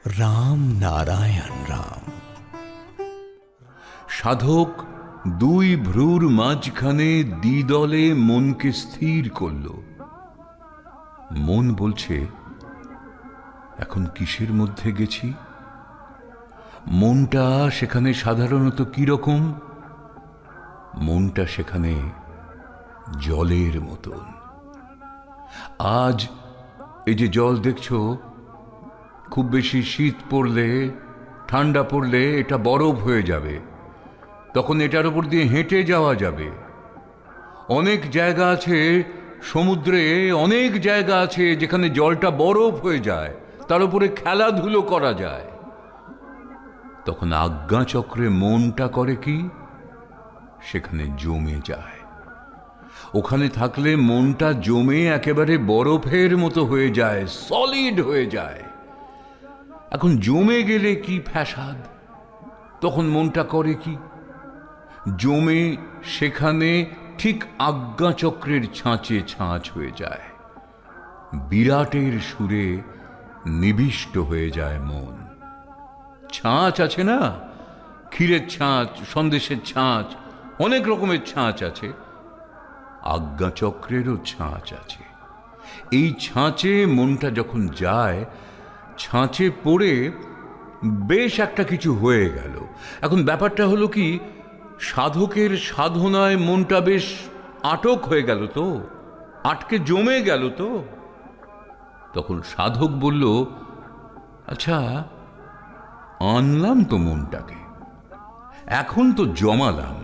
রাম নারায়ণ রাম। সাধক দুই ভ্রুর মাঝখানে দ্বিদলে মনকে স্থির করল। মন বলছে, এখন কিসের মধ্যে গেছি? মনটা সেখানে সাধারণত কি রকম? মনটা সেখানে জলের মতন। আজ এই যে জল দেখছো, খুব বেশি শীত পড়লে, ঠান্ডা পড়লে এটা বরফ হয়ে যাবে। তখন এটার উপর দিয়ে হেঁটে যাওয়া যাবে। অনেক জায়গা আছে সমুদ্রে, অনেক জায়গা আছে যেখানে জলটা বরফ হয়ে যায়, তার উপরে খেলাধুলো করা যায়। তখন আজ্ঞাচক্রে মনটা করে কি? সেখানে জমে যায়। ওখানে থাকলে মনটা জমে একেবারে বরফের মতো হয়ে যায়, সলিড হয়ে যায়। এখন জমে গেলে কি ফ্যাসাদ? তখন মনটা করে কি? জমে সেখানে ঠিক আজ্ঞাচক্রের ছাঁচে ছাঁচ হয়ে যায়। বিরাটের সুরে নিবিষ্ট হয়ে যায় মন। ছাঁচ আছে না, ক্ষীরের ছাঁচ, সন্দেশের ছাঁচ, অনেক রকমের ছাঁচ আছে। আজ্ঞাচক্রেরও ছাঁচ আছে। এই ছাঁচে মনটা যখন যায়, ছাঁচে পড়ে বেশ একটা কিছু হয়ে গেল। এখন ব্যাপারটা হলো কি, সাধকের সাধনায় মনটা বেশ আটক হয়ে গেল, তো আটকে জমে গেল। তো তখন সাধক বলল, আচ্ছা আনলাম তো মনটাকে, এখন তো জমালাম,